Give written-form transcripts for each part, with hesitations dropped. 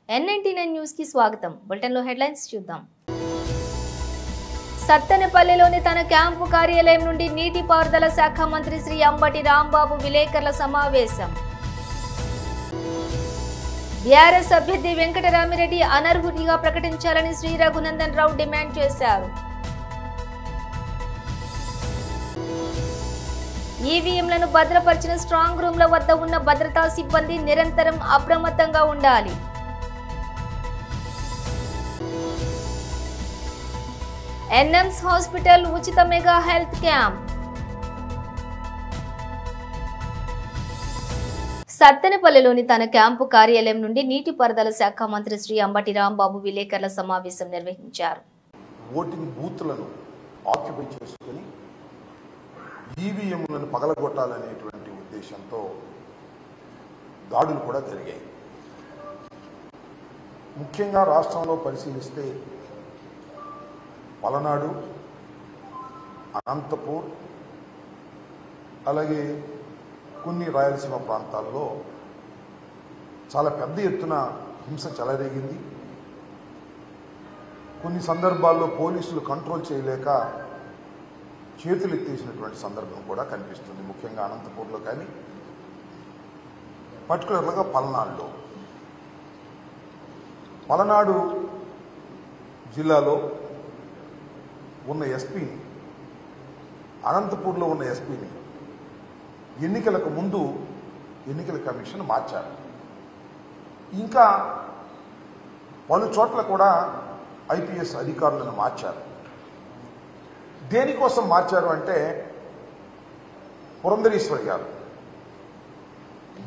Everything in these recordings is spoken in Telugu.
N99 న్యూస్ కి స్వాగతం. బులెటిన్ లో హెడ్లైన్స్ చూద్దాం. సత్తెనపల్లిలోని తన క్యాంపు కార్యాలయం నుండి నీటిపారుదల శాఖ మంత్రి శ్రీ అంబటి రాంబాబు విలేకరుల సమావేశం. బీఆర్ఎస్ అభ్యర్థి వెంకటరామిరెడ్డి అనర్హుడిగా ప్రకటించాలని శ్రీ రఘునందన్ రావు డిమాండ్ చేశారు. ఈవీఎంలను భద్రపరిచిన స్ట్రాంగ్ రూమ్ల వద్ద ఉన్న భద్రతా సిబ్బంది నిరంతరం అప్రమత్తంగా ఉండాలి. ఎన్ఎంస్ హాస్పిటల్ ఉచిత మెగా హెల్త్ క్యాంప్. సత్తెనపల్లిలోని తన క్యాంపు కార్యాలయం నుండి నీటిపారుదల శాఖ మంత్రి శ్రీ అంబటి రాంబాబు విలేకరుల సమావేశం నిర్వహించారు. ఓటింగ్ బూత్లను ఆక్యుపై చేసుకుని ఈవీఎంలను పగలగొట్టాలనేటువంటి ఉద్దేశంతో దాడులు కూడా జరిగాయి. ముఖ్యంగా రాష్ట్రంలో పరిశీలిస్తే పలనాడు, అనంతపూర్, అలాగే కొన్ని రాయలసీమ ప్రాంతాల్లో చాలా పెద్ద ఎత్తున హింస చెలరేగింది. కొన్ని సందర్భాల్లో పోలీసులు కంట్రోల్ చేయలేక చేతులు ఎత్తేసినటువంటి సందర్భం కూడా కనిపిస్తుంది. ముఖ్యంగా అనంతపూర్లో కానీ పర్టికులర్గా పలనాడు జిల్లాలో ఉన్న ఎస్పీని, అనంతపూర్లో ఉన్న ఎస్పీని ఎన్నికలకు ముందు ఎన్నికల కమిషన్ మార్చారు. ఇంకా పలు చోట్ల కూడా ఐపీఎస్ అధికారులను మార్చారు. దేనికోసం మార్చారు అంటే, పురంధరేశ్వరి గారు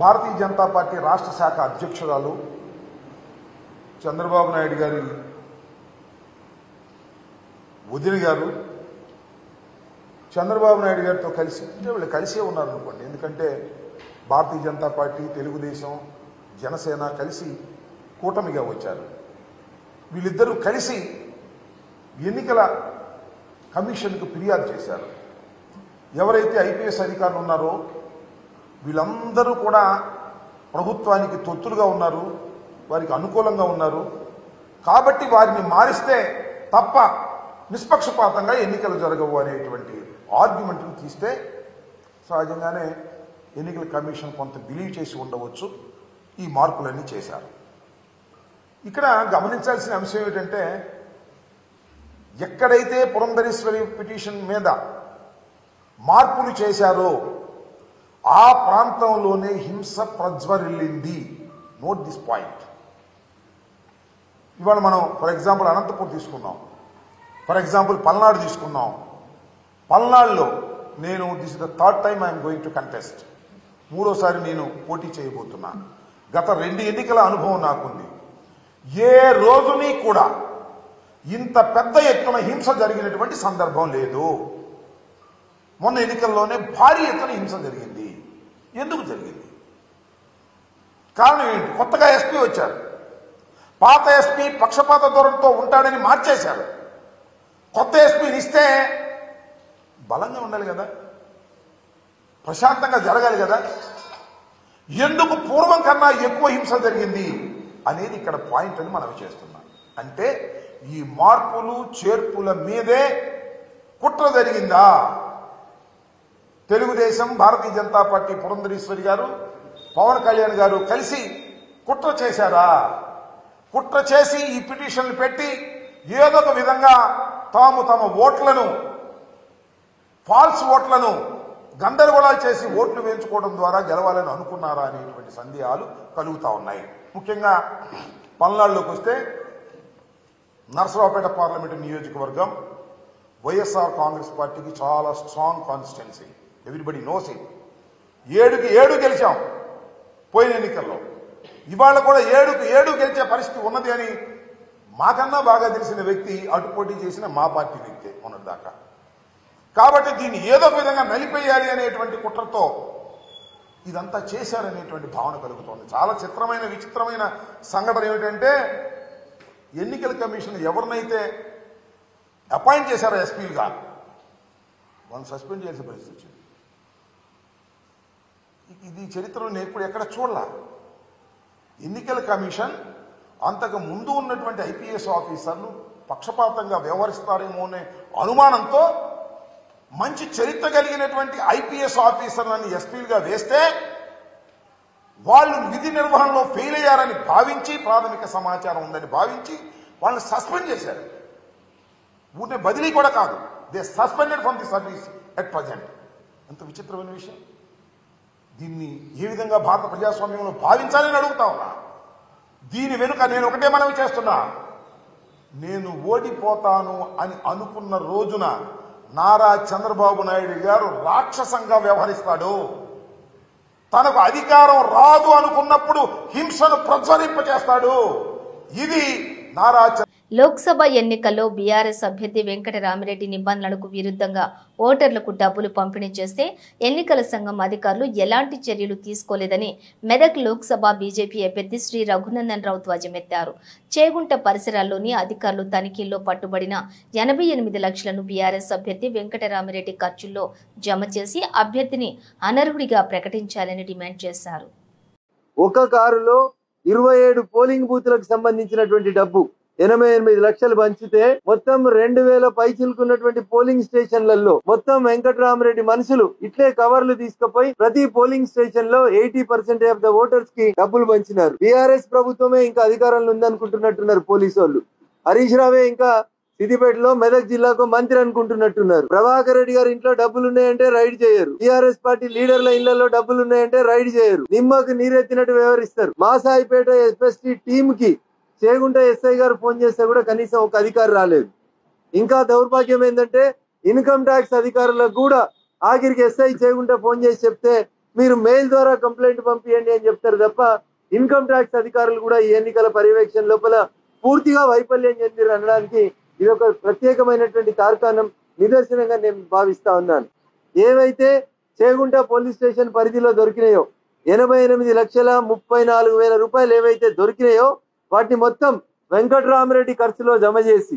భారతీయ జనతా పార్టీ రాష్ట్ర శాఖ అధ్యక్షురాలు, చంద్రబాబు నాయుడు గారి వదిన గారు, చంద్రబాబు నాయుడు గారితో కలిసి, అంటే వీళ్ళు కలిసే ఉన్నారు అనుకోండి. ఎందుకంటే భారతీయ జనతా పార్టీ, తెలుగుదేశం, జనసేన కలిసి కూటమిగా వచ్చారు. వీళ్ళిద్దరూ కలిసి ఎన్నికల కమిషన్కు ఫిర్యాదు చేశారు. ఎవరైతే ఐపీఎస్ అధికారులు ఉన్నారో వీళ్ళందరూ కూడా ప్రభుత్వానికి తొత్తులుగా ఉన్నారు, వారికి అనుకూలంగా ఉన్నారు. కాబట్టి వారిని మారిస్తే తప్ప నిష్పక్షపాతంగా ఎన్నికలు జరగవు అనేటువంటి ఆర్గ్యుమెంట్ను తీస్తే సహజంగానే ఎన్నికల కమిషన్ కొంత బిలీవ్ చేసి ఉండవచ్చు. ఈ మార్పులన్నీ చేశారు. ఇక్కడ గమనించాల్సిన అంశం ఏమిటంటే, ఎక్కడైతే పురంధరేశ్వరి పిటిషన్ మీద మార్పులు చేశారో ఆ ప్రాంతంలోనే హింస ప్రజ్వరిల్లింది. Note this point. ఇవాళ మనం ఫర్ ఎగ్జాంపుల్ అనంతపూర్ తీసుకున్నాం, ఫర్ ఎగ్జాంపుల్ పల్నాడు తీసుకున్నాం. పల్నాడులో నేను this is the third time I'm going to contest. మూడోసారి నేను పోటీ చేయబోతున్నా. గత 2 ఎన్నికల అనుభవం నాకుంది. ఏ రోజుని కూడా ఇంత పెద్ద ఎత్తున హింస జరిగినటువంటి సందర్భం లేదు. మొన్న ఎన్నికల్లోనే భారీ ఎత్తున హింస జరిగింది. ఎందుకు జరిగింది? కారణం ఏంటి? కొత్తగా ఎస్పీ వచ్చారు. పాత ఎస్పీ పక్షపాత ధోరణితో ఉంటాడని మార్చేశారు. కొత్త ఎస్పీని ఇస్తే బలంగా ఉండాలి కదా, ప్రశాంతంగా జరగాలి కదా. ఎందుకు పూర్వం కన్నా ఎక్కువ హింస జరిగింది అనేది ఇక్కడ పాయింట్ అని మనం చేస్తున్నాం. అంటే ఈ మార్పులు చేర్పుల మీదే కుట్ర జరిగిందా? తెలుగుదేశం, భారతీయ జనతా పార్టీ, పురంధరేశ్వరి గారు, పవన్ కళ్యాణ్ గారు కలిసి కుట్ర చేశారా? కుట్ర చేసి ఈ పిటిషన్లు పెట్టి ఏదో ఒక విధంగా తమ ఓట్లను, ఫాల్స్ ఓట్లను గందరగోళాలు చేసి ఓట్లు వేయించుకోవడం ద్వారా గెలవాలని అనుకున్నారా అనేటువంటి సందేహాలు కలుగుతా ఉన్నాయి. ముఖ్యంగా పల్నాడులోకి వస్తే నర్సరావుపేట పార్లమెంటు నియోజకవర్గం వైఎస్ఆర్ కాంగ్రెస్ పార్టీకి చాలా strong constituency. Everybody knows it. 7కి 7 గెలిచాం పోయిన ఎన్నికల్లో. ఇవాళ కూడా 7కి 7 గెలిచే పరిస్థితి ఉన్నది అని మాకన్నా బాగా తెలిసిన వ్యక్తి అటు పోటీ చేసిన మా పార్టీ వ్యక్తే ఉన్నదాకా. కాబట్టి దీన్ని ఏదో విధంగా నలిపేయాలి అనేటువంటి కుట్రతో ఇదంతా చేశారనేటువంటి భావన కలుగుతోంది. చాలా విచిత్రమైన సంఘటన ఏమిటంటే, ఎన్నికల కమిషన్ ఎవరినైతే అపాయింట్ చేశారో ఎస్పీలుగా వాళ్ళని సస్పెండ్ చేసే పరిస్థితి వచ్చింది. ఇది చరిత్రలో నేను ఎప్పుడు ఎక్కడ చూడాల. ఎన్నికల కమిషన్ అంతకు ముందు ఉన్నటువంటి ఐపీఎస్ ఆఫీసర్లు పక్షపాతంగా వ్యవహరిస్తారేమో అనే అనుమానంతో మంచి చరిత్ర కలిగినటువంటి ఐపీఎస్ ఆఫీసర్లను ఎస్పీలుగా వేస్తే వాళ్ళు విధి నిర్వహణలో ఫెయిల్ అయ్యారని భావించి, ప్రాథమిక సమాచారం ఉందని భావించి వాళ్ళని సస్పెండ్ చేశారు. ఊరినే బదిలీ కూడా కాదు, they suspended from the service at present. ఎంత విచిత్రమైన విషయం. దీన్ని ఏ విధంగా భారత ప్రజాస్వామ్యంలో భావించాలని అడుగుతా ఉన్నా. దీని వెనుక నేను ఒకటే మనవి చేస్తున్నా, నేను ఓడిపోతాను అని అనుకున్న రోజున నారా చంద్రబాబు నాయుడు గారు రాక్షసంగా వ్యవహరిస్తాడు. తనకు అధికారం రాదు అనుకున్నప్పుడు హింసను ప్రజ్వలింపజేస్తాడు. ఇది నారా లోక్సభ ఎన్నికల్లో బీఆర్ఎస్ అభ్యర్థి వెంకటరామిరెడ్డి నిబంధనలకు విరుద్ధంగా ఓటర్లకు డబ్బులు పంపిణీ చేస్తే ఎన్నికల సంఘం అధికారులు ఎలాంటి చర్యలు తీసుకోలేదని మెదక్ లోక్సభ బీజేపీ అభ్యర్థి శ్రీ రఘునందన్ రావు ధ్వజమెత్తారు. చేగుంట పరిసరాల్లోని అధికారులు తనిఖీల్లో పట్టుబడిన 88 లక్షలను బీఆర్ఎస్ అభ్యర్థి వెంకటరామిరెడ్డి ఖర్చుల్లో జమ చేసి అభ్యర్థిని అనర్హుడిగా ప్రకటించాలని డిమాండ్ చేశారు. ఒక కారులో 27 పోలింగ్ బూత్లకు సంబంధించినటువంటి డబ్బు 88 లక్షలు పంచితే మొత్తం 2000 పైచిలుకున్నటువంటి పోలింగ్ స్టేషన్లలో మొత్తం వెంకటరామరెడ్డి మనుషులు ఇట్లే కవర్లు తీసుకుపోయి ప్రతి పోలింగ్ స్టేషన్ లో 80% ఆఫ్ ద ఓటర్స్ కి డబ్బులు పంచినారు. బీఆర్ఎస్ ప్రభుత్వమే ఇంకా అధికారంలో ఉందనుకుంటున్నట్టున్నారు పోలీసు వాళ్ళు. హరీష్ రావే ఇంకా సిద్దిపేటలో మెదక్ జిల్లాకు మంత్రి అనుకుంటున్నట్టున్నారు. ప్రభాకర్ రెడ్డి గారి ఇంట్లో డబ్బులు ఉన్నాయంటే రైడ్ చేయరు. టీఆర్ఎస్ పార్టీ లీడర్ల ఇళ్లలో డబ్బులు ఉన్నాయంటే రైడ్ చేయరు. నిమ్మకు నీరెత్తినట్టు వ్యవహరిస్తారు. మాసాయిపేట ఎస్ఎస్టీ టీమ్ కి చేగుంట ఎస్ఐ గారు ఫోన్ చేస్తే కూడా కనీసం ఒక అధికారి రాలేదు. ఇంకా దౌర్భాగ్యం ఏంటంటే ఇన్కమ్ ట్యాక్స్ అధికారులకు కూడా ఆఖరికి ఎస్ఐ చేగుంట ఫోన్ చేసి చెప్తే మీరు మెయిల్ ద్వారా కంప్లైంట్ పంపియండి అని చెప్తారు తప్ప ఇన్కమ్ ట్యాక్స్ అధికారులు కూడా ఈ ఎన్నికల పర్యవేక్షణ లోపల పూర్తిగా వైఫల్యం చెందిరు అనడానికి ఇది ఒక ప్రత్యేకమైనటువంటి తార్కాణం, నిదర్శనంగా నేను భావిస్తా ఉన్నాను. ఏవైతే చేగుంట పోలీస్ స్టేషన్ పరిధిలో దొరికినాయో 88,34,000 రూపాయలు ఏవైతే దొరికినాయో వాటిని మొత్తం వెంకటరామరెడ్డి ఖర్చులో జమ చేసి,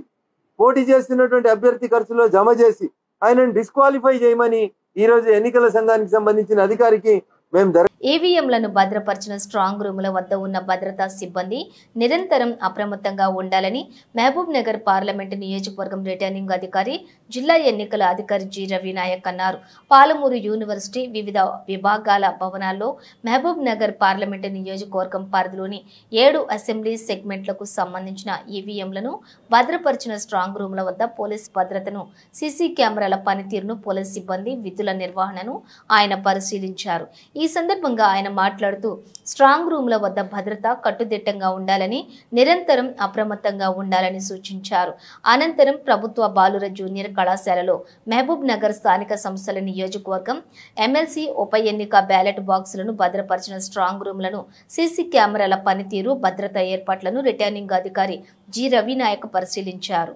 పోటీ చేస్తున్నటువంటి అభ్యర్థి ఖర్చులో జమ చేసి ఆయనను డిస్క్వాలిఫై చేయమని ఈ రోజు ఎన్నికల సంఘానికి సంబంధించిన అధికారికి మేము ఈవీఎంలను భద్రపరిచిన స్ట్రాంగ్ రూముల వద్ద ఉన్న భద్రతా సిబ్బంది నిరంతరం అప్రమత్తంగా ఉండాలని మహబూబ్ నగర్ పార్లమెంటు నియోజకవర్గం రిటర్నింగ్ అధికారి, జిల్లా ఎన్నికల అధికారి జి రవినాయక్ అన్నారు. పాలమూరు యూనివర్సిటీ వివిధ విభాగాల భవనాల్లో మహబూబ్ నగర్ పార్లమెంటు నియోజకవర్గం పరిధిలోని 7 అసెంబ్లీ సెగ్మెంట్లకు సంబంధించిన ఈవీఎంలను భద్రపరిచిన స్ట్రాంగ్ రూముల వద్ద పోలీస్ భద్రతను, సీసీ కెమెరాల పనితీరును, పోలీస్ సిబ్బంది విధుల నిర్వహణను ఆయన పరిశీలించారు. ఈ సందర్భంగా ఆయన మాట్లాడుతూ స్ట్రాంగ్ రూమ్ల వద్ద భద్రత కట్టుదిట్టంగా ఉండాలని, నిరంతరం అప్రమత్తంగా ఉండాలని సూచించారు. అనంతరం ప్రభుత్వ బాలుర జూనియర్ కళాశాలలో మహబూబ్ నగర్ స్థానిక సంస్థల నియోజకవర్గం ఎమ్మెల్సీ ఉప ఎన్నిక బ్యాలెట్ బాక్సులను భద్రపరిచిన స్ట్రాంగ్ రూమ్లను, సీసీ కెమెరాల పనితీరు, భద్రతా ఏర్పాట్లను రిటర్నింగ్ అధికారి జి రవినాయక్ పరిశీలించారు.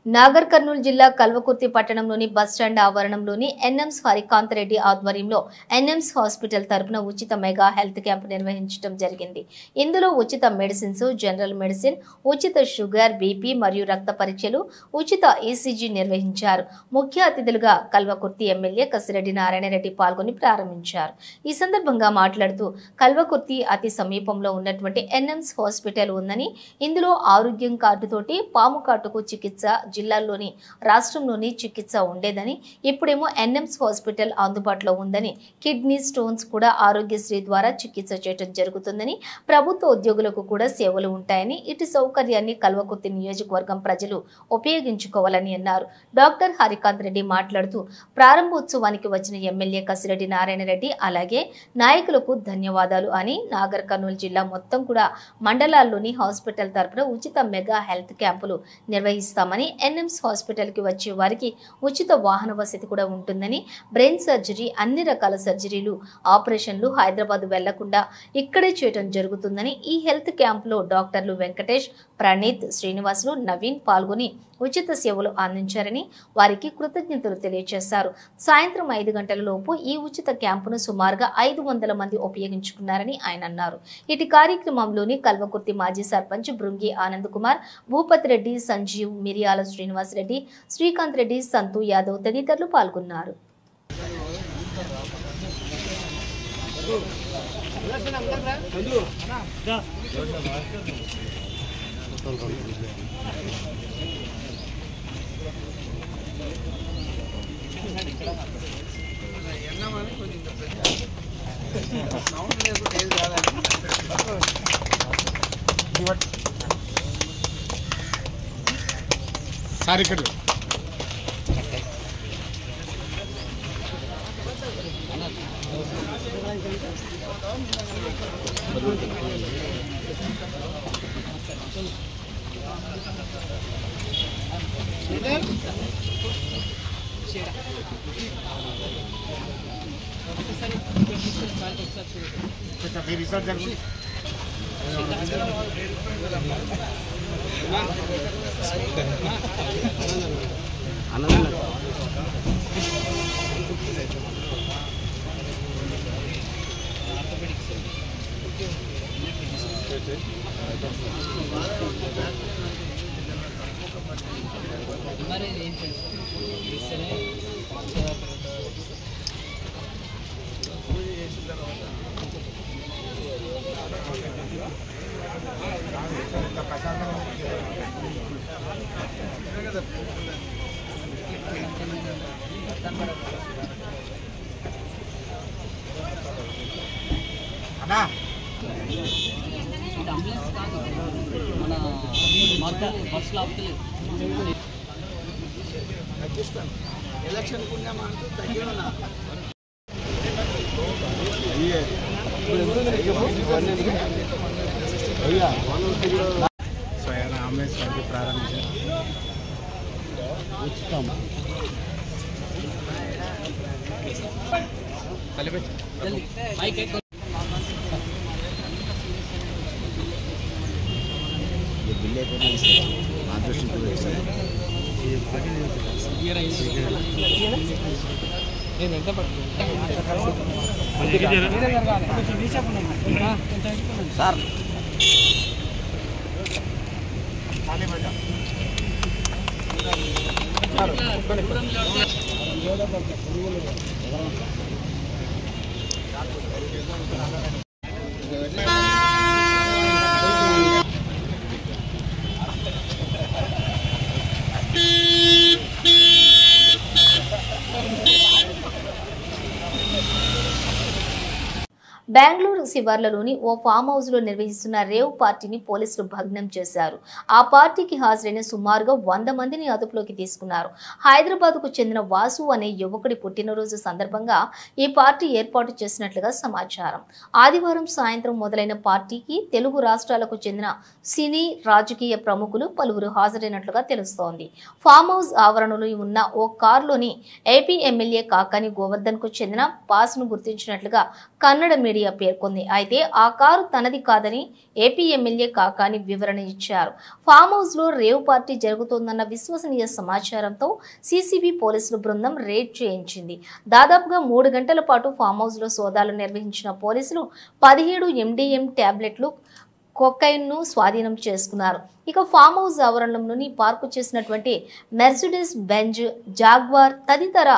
నాగర్ కర్నూలు జిల్లా కల్వకుర్తి పట్టణంలోని బస్టాండ్ ఆవరణంలోని ఎన్ఎంస్ హరికాంత్ రెడ్డి ఆధ్వర్యంలో ఎన్ఎంస్ హాస్పిటల్ తరపున ఉచిత మెగా హెల్త్ క్యాంప్ నిర్వహించడం జరిగింది. ఇందులో ఉచిత మెడిసిన్స్, జనరల్ మెడిసిన్, ఉచిత షుగర్, బీపీ మరియు రక్త పరీక్షలు, ఉచిత ఈసీజీ నిర్వహించారు. ముఖ్య అతిథులుగా కల్వకుర్తి ఎమ్మెల్యే కసిరెడ్డి నారాయణరెడ్డి పాల్గొని ప్రారంభించారు. ఈ సందర్భంగా మాట్లాడుతూ కల్వకుర్తి అతి సమీపంలో ఉన్నటువంటి ఎన్ఎంస్ హాస్పిటల్ ఉందని, ఇందులో ఆరోగ్యం కార్డుతోటి పాము కాటుకు చికిత్స, జిల్లాల్లోని రాష్ట్రంలోని చికిత్స ఉండేదని, ఇప్పుడేమో ఎన్ఎంస్ హాస్పిటల్ అందుబాటులో ఉందని, కిడ్నీ స్టోన్స్ కూడా ఆరోగ్యశ్రీ ద్వారా చికిత్స చేయడం జరుగుతుందని, ప్రభుత్వ ఉద్యోగులకు కూడా సేవలు ఉంటాయని, ఇటు సౌకర్యాన్ని కల్వకుర్తి నియోజకవర్గం ప్రజలు ఉపయోగించుకోవాలని అన్నారు. డాక్టర్ హరికాంత్ రెడ్డి మాట్లాడుతూ ప్రారంభోత్సవానికి వచ్చిన ఎమ్మెల్యే కసిరెడ్డి నారాయణరెడ్డి అలాగే నాయకులకు ధన్యవాదాలు అని, నాగర్ కర్నూలు జిల్లా మొత్తం కూడా మండలాల్లోని హాస్పిటల్ తరపున ఉచిత మెగా హెల్త్ క్యాంపులు నిర్వహిస్తామని, ఎన్ఎంస్ హాస్పిటల్ కి వచ్చే వారికి ఉచిత వాహన వసతి కూడా ఉంటుందని, బ్రెయిన్ సర్జరీ, అన్ని రకాల సర్జరీలు, ఆపరేషన్లు హైదరాబాద్ వెళ్లకుండా ఇక్కడే చేయడం జరుగుతుందని, ఈ హెల్త్ క్యాంప్ లో డాక్టర్లు వెంకటేష్, ప్రణీత్, శ్రీనివాసులు, నవీన్ పాల్గొని ఉచిత సేవలు అందించారని వారికి కృతజ్ఞతలు తెలియజేశారు. సాయంత్రం 5 గంటల లోపు ఈ ఉచిత క్యాంపును సుమారుగా 500 మంది ఉపయోగించుకున్నారని ఆయన అన్నారు. ఇటు కార్యక్రమంలోని కల్వకుర్తి మాజీ సర్పంచ్ బృంగి ఆనంద్ కుమార్, భూపతి రెడ్డి, సంజీవ్, మిరియాల శ్రీనివాస్ రెడ్డి, శ్రీకాంత్ రెడ్డి, సంతు యాదవ్ తదితరులు పాల్గొన్నారు. సార్ ఇక్కడ రిసార్ట్ జరుగుతుంది. అన్నా అంబులెన్స్ కాదు, మన బస్సులో ఆపుతలేదు. తగ్గిస్తాను ఎలక్షన్ పుణ్యమా అంటూ తగ్గినా స్వయం అంబులెన్స్ కంటే ప్రారంభించారు. ఉచితం సార్ బెంగళూరు శివార్లలోని ఓ ఫామ్ హౌస్ లో నిర్వహిస్తున్న రేవ్ పార్టీని పోలీసులు భగ్నం చేశారు. ఆ పార్టీకి హాజరైన సుమారుగా 100 మందిని అదుపులోకి తీసుకున్నారు. హైదరాబాద్ కు చెందిన వాసు అనే యువకుడి పుట్టినరోజు సందర్భంగా ఈ పార్టీ ఏర్పాటు చేసినట్లుగా సమాచారం. ఆదివారం సాయంత్రం మొదలైన పార్టీకి తెలుగు రాష్ట్రాలకు చెందిన సినీ, రాజకీయ ప్రముఖులు పలువురు హాజరైనట్లుగా తెలుస్తోంది. ఫామ్ హౌస్ ఆవరణలో ఉన్న ఓ కారులోని ఏపీ ఎమ్మెల్యే కాకాని గోవర్ధన్ కు చెందిన పాస్ ను గుర్తించినట్లుగా కన్నడ మీడియా మీడియా పేర్కొంది. అయితే ఆ కారు తనది కాదని ఏపీ ఎమ్మెల్యే కాకాని వివరణ ఇచ్చారు. ఫామ్ హౌస్ లో రేవ్ పార్టీ జరుగుతోందన్న విశ్వసనీయ సమాచారంతో సీసీబీ పోలీసులు బృందం రేడ్ చేయించింది. దాదాపుగా 3 గంటల పాటు ఫామ్ హౌస్ లో సోదాలు నిర్వహించిన పోలీసులు 17 MDM టాబ్లెట్లు కొకైన్ ను స్వాధీనం చేసుకున్నారు. ఇక ఫామ్ హౌస్ ఆవరణలోని పార్కు చేసినటువంటి మెర్సిడెస్ బెంజ్, జాగ్వార్ తదితర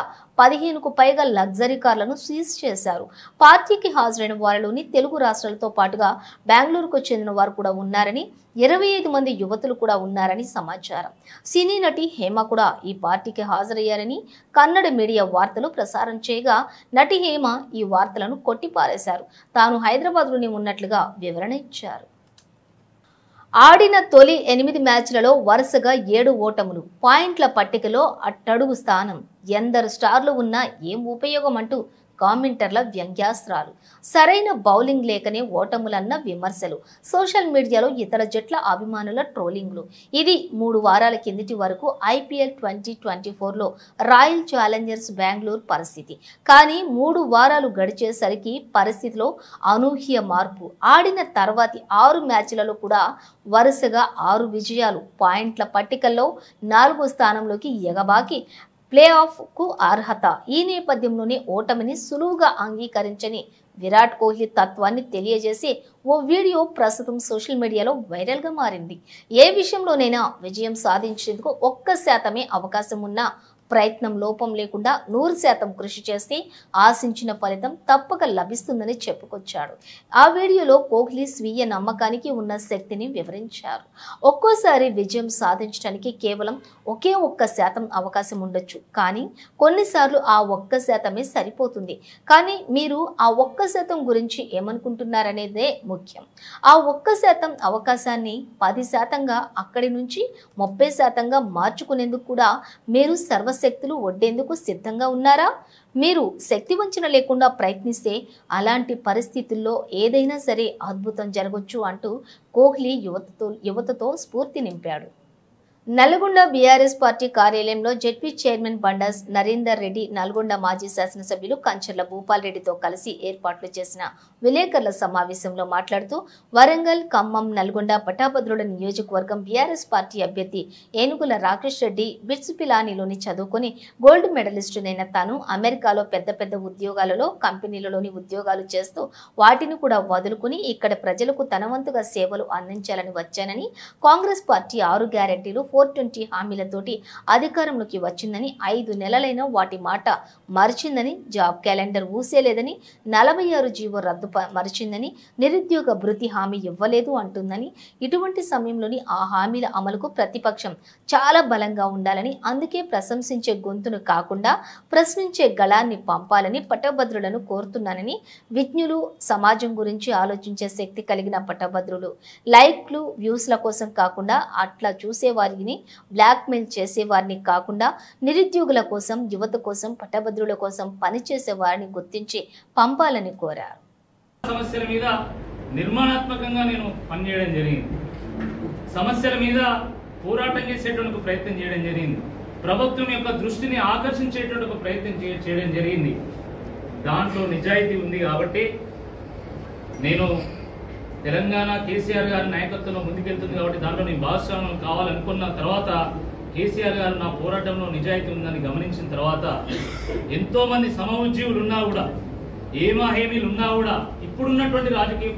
15కు పైగా లగ్జరీ కార్లను సీజ్ చేశారు. పార్టీకి హాజరైన వారిలోని తెలుగు రాష్ట్రాలతో పాటుగా బెంగళూరుకు చెందిన వారు కూడా ఉన్నారని, 25 మంది యువతులు కూడా ఉన్నారని సమాచారం. సినీ నటి హేమ కూడా ఈ పార్టీకి హాజరయ్యారని కన్నడ మీడియా వార్తలు ప్రసారం చేయగా నటి హేమ ఈ వార్తలను కొట్టిపారేశారు. తాను హైదరాబాద్లోనే ఉన్నట్లుగా వివరణ ఇచ్చారు. ఆడిన తొలి 8 మ్యాచ్లలో వరుసగా 7 ఓటములు, పాయింట్ల పట్టికలో అట్టడుగు స్థానం. ఎందరు స్టార్లు ఉన్నా ఏం ఉపయోగం అంటూ కామెంటర్ల వ్యంగ్యాస్త్రాలు. సరైన బౌలింగ్ లేకనే ఓటములన్న విమర్శలు. సోషల్ మీడియాలో ఇతర జట్ల అభిమానుల ట్రోలింగ్లు. ఇది 3 వారాల కిందటి వరకు IPL 2024లో రాయల్ ఛాలెంజర్స్ బెంగళూరు పరిస్థితి. కానీ 3 వారాలు గడిచేసరికి పరిస్థితిలో అనూహ్య మార్పు. ఆడిన తర్వాతి 6 మ్యాచ్లలో కూడా వరుసగా 6 విజయాలు, పాయింట్ల పట్టికల్లో 4వ స్థానంలోకి ఎగబాకి ప్లే ఆఫ్ కు అర్హత. ఈ నేపథ్యంలోనే ఓటమిని సులువుగా అంగీకరించని విరాట్ కోహ్లీ తత్వాన్ని తెలియజేసి ఓ వీడియో ప్రస్తుతం సోషల్ మీడియాలో వైరల్ గా మారింది. ఏ విషయంలోనైనా విజయం సాధించేందుకు 1% అవకాశం ఉన్నా ప్రయత్నం లోపం లేకుండా 100% కృషి చేస్తే ఆశించిన ఫలితం తప్పక లభిస్తుందని చెప్పుకొచ్చాడు. ఆ వీడియోలో కోహ్లీ స్వీయ నమ్మకానికి ఉన్న శక్తిని వివరించారు. ఒక్కోసారి విజయం సాధించడానికి కేవలం ఒకే 1% అవకాశం ఉండొచ్చు, కానీ కొన్నిసార్లు ఆ 1%మే సరిపోతుంది. కానీ మీరు ఆ 1% గురించి ఏమనుకుంటున్నారనేదే ముఖ్యం. ఆ 1% అవకాశాన్ని 10%గా, అక్కడి నుంచి 30%గా మార్చుకునేందుకు కూడా మీరు శక్తులు ఒడ్డేందుకు సిద్ధంగా ఉన్నారా? మీరు శక్తి వంచన లేకుండా ప్రయత్నిస్తే అలాంటి పరిస్థితుల్లో ఏదైనా సరే అద్భుతం జరగొచ్చు అంటూ కోహ్లీ యువతతో స్ఫూర్తి నింపాడు. నల్గొండ బీఆర్ఎస్ పార్టీ కార్యాలయంలో జెడ్పీ చైర్మన్ బండా నరేందర్ రెడ్డి, నల్గొండ మాజీ శాసనసభ్యులు కంచర్ల భూపాల్ రెడ్డితో కలిసి ఏర్పాట్లు చేసిన విలేకరుల సమావేశంలో మాట్లాడుతూ వరంగల్, ఖమ్మం, నల్గొండ పటాభద్రుల నియోజకవర్గం బీఆర్ఎస్ పార్టీ అభ్యర్థి ఏనుగుల రాకేష్ రెడ్డి బిట్స్ పిలానీలోని చదువుకొని గోల్డ్ మెడలిస్టునైన తాను అమెరికాలో పెద్ద ఉద్యోగాలలో, కంపెనీలలోని ఉద్యోగాలు చేస్తూ వాటిని కూడా వదులుకుని ఇక్కడ ప్రజలకు తనవంతుగా సేవలు అందించాలని వచ్చానని, కాంగ్రెస్ పార్టీ 6 గ్యారెంటీలు 420 హామీలతోటి అధికారంలోకి వచ్చిందని, 5 నెలలైనా వాటి మాట మరిచిందని, జాబ్ క్యాలెండర్ ఊసేలేదని, 46 జీవో రద్దు మరిచిందని, నిరుద్యోగ భృతి హామీ ఇవ్వలేదు అంటుందని, ఇటువంటి సమయంలోని ఆ హామీల అమలుకు ప్రతిపక్షం చాలా బలంగా ఉండాలని, అందుకే ప్రశంసించే గొంతును కాకుండా ప్రశ్నించే గళాన్ని పంపాలని పట్టభద్రులను కోరుతున్నానని, విజ్ఞులు, సమాజం గురించి ఆలోచించే శక్తి కలిగిన పట్టభద్రులు లైక్లు, వ్యూస్ల కోసం కాకుండా అట్లా చూసేవారిని బ్లాక్మెయిల్ చేసేవారిని కాకుండా నిరుద్యోగుల కోసం, యువత కోసం, పట్టభద్రుల కోసం పనిచేసే వారిని గుర్తించి పంపాలని కోరారు. సమస్యల మీద నిర్మాణాత్మకంగా నేను పనిచేయడం జరిగింది. సమస్యల మీద పోరాటం చేసేటువంటి ప్రయత్నం చేయడం జరిగింది. ప్రభుత్వం యొక్క దృష్టిని ఆకర్షించేటువంటి ఒక ప్రయత్నం చేయడం జరిగింది. దాంట్లో నిజాయితీ ఉంది కాబట్టి నేను తెలంగాణ కేసీఆర్ గారి నాయకత్వంలో ముందుకెళ్తుంది కాబట్టి దాంట్లో నేను భాగస్వామ్యం కావాలనుకున్న తర్వాత కేసీఆర్ గారు నా పోరాటంలో నిజాయితీ ఉందని గమనించిన తర్వాత ఎంతో మంది సమఉద్యోగులు ఉన్నా కూడా, ఏమాహేమీలు ఉన్నా కూడా, ఇప్పుడున్నటువంటి రాజకీయ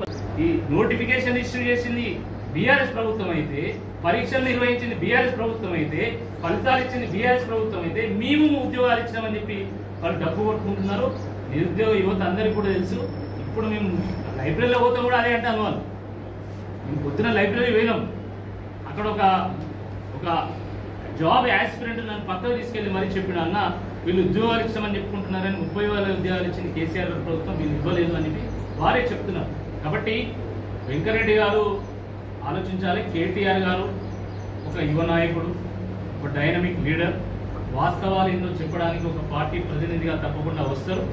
ఈ నోటిఫికేషన్ ఇష్యూ చేసింది బీఆర్ఎస్ ప్రభుత్వం అయితే, పరీక్షలు నిర్వహించింది బీఆర్ఎస్ ప్రభుత్వం అయితే, ఫలితాలు ఇచ్చింది బీఆర్ఎస్ ప్రభుత్వం అయితే, మేము ఉద్యోగాలు ఇచ్చినామని చెప్పి వాళ్ళు డబ్బు కొట్టుకుంటున్నారు. నిరుద్యోగ యువత అందరికీ కూడా తెలుసు. ఇప్పుడు మేము లైబ్రరీలో పోతే కూడా అదే అంటాను. వాళ్ళు మేము పొద్దున లైబ్రరీ పోయినాం, అక్కడ ఒక జాబ్ యాస్పిరెంట్ నన్ను పక్కకు తీసుకెళ్లి మరీ చెప్పిన, అన్న వీళ్ళు ఉద్యోగాలు ఇచ్చామని చెప్పుకుంటున్నారని, 30,000 ఉద్యోగాలు ఇచ్చింది కేసీఆర్ ప్రభుత్వం, వీళ్ళు ఇవ్వలేదు అని చెప్పి వారే చెప్తున్నారు. కాబట్టి వెంకరెడ్డి గారు ఆలోచించాలి. కేటీఆర్ గారు ఒక యువ నాయకుడు, ఒక డైనమిక్ లీడర్, వాస్తవాలు ఏందో చెప్పడానికి ఒక పార్టీ ప్రతినిధిగా తప్పకుండా వస్తారు.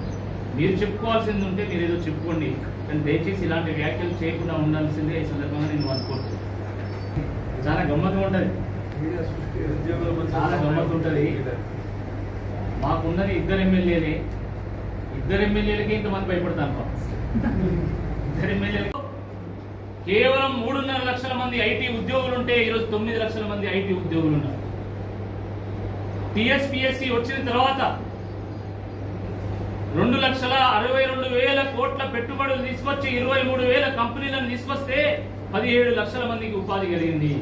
మీరు చెప్పుకోవాల్సింది ఉంటే మీరు ఏదో చెప్పుకోండి, కానీ దయచేసి ఇలాంటి వ్యాఖ్యలు చేయకుండా ఉండాల్సిందే ఈ సందర్భంగా నేను అనుకుంటున్నాను. చాలా గమ్మత్తుగా ఉంటుంది, చాలా గమ్మత్తు ఉంటుంది. మాకున్నది 2 ఎమ్మెల్యేలే, 2 ఎమ్మెల్యేలకే ఇంతమంది భయపడతాను. కేవలం 3.5 లక్షల మంది ఐటీ ఉద్యోగులు ఉంటే ఈరోజు 9 లక్షల మంది ఐటీ ఉద్యోగులు ఉన్నారు. టీఎస్పీఎస్సీ వచ్చిన తర్వాత 2,62,000 కోట్ల పెట్టుబడులు తీసుకొచ్చి 23,000 కంపెనీలను తీసుకొస్తే 17 లక్షల మందికి ఉపాధి కలిగింది.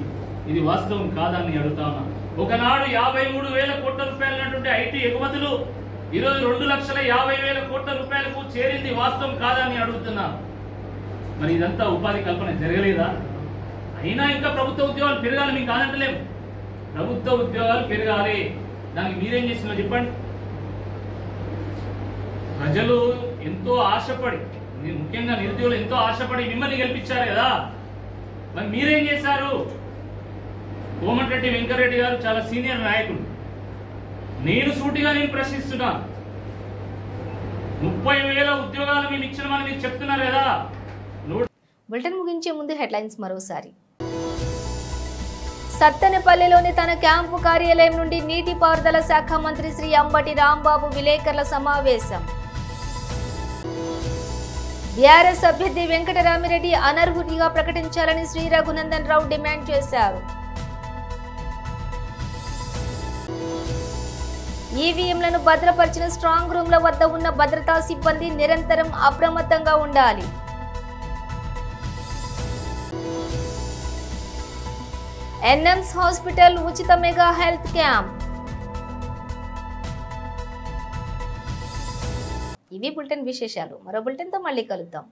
ఇది వాస్తవం కాదని అడుగుతా ఉన్నా. ఒకనాడు 53,000 కోట్ల రూపాయలైనటువంటి ఐటీ ఎగుమతులు ఈరోజు 2,50,000 కోట్ల రూపాయలకు చేరింది. వాస్తవం కాదని అడుగుతున్నా. మరి ఇదంతా ఉపాధి కల్పన జరగలేదా? అయినా ఇంకా ప్రభుత్వ ఉద్యోగాలు పెరగాలి, మీకు కాదంటలేము. ప్రభుత్వ ఉద్యోగాలు పెరగాలి. దానికి మీరేం చేస్తున్నారు చెప్పండి. ప్రజలు ఎంతో ఆశపడి, ముఖ్యంగా నిరుద్యోగులు ఎంతో ఆశపడి మిమ్మల్ని గెలిపించారు కదా, మరి మీరేం చేశారు? కోమటిరెడ్డి వెంకరెడ్డి గారు చాలా సీనియర్ నాయకుడు. నేను సూటిగా ప్రశ్నిస్తున్నా. 30,000 ఉద్యోగాలు మేము ఇచ్చినామని మీరు చెప్తున్నారు కదా. బులెటిన్ ముగించే ముందు హెడ్లైన్స్ మరోసారి. సత్తెనపల్లిలోని తన క్యాంపు కార్యాలయం నుండి నీటిపారుదల శాఖ మంత్రి శ్రీ అంబటి రాంబాబు విలేకరుల సమావేశం. బీఆర్ఎస్ అభ్యర్థి వెంకటరామిరెడ్డి అనర్హుడిగా ప్రకటించాలని శ్రీ రఘునందన్ రావు డిమాండ్ చేశారు. ఈవీఎంలను భద్రపరిచిన స్ట్రాంగ్ రూమ్ల వద్ద ఉన్న భద్రతా సిబ్బంది నిరంతరం అప్రమత్తంగా ఉండాలి. ఎన్ఎంస్ హాస్పిటల్ ఉచిత మెగా హెల్త్ క్యాంప్. ఇవి బులెటిన్ విశేషాలు. మరో బులెటిన్తో మళ్ళీ కలుద్దాం.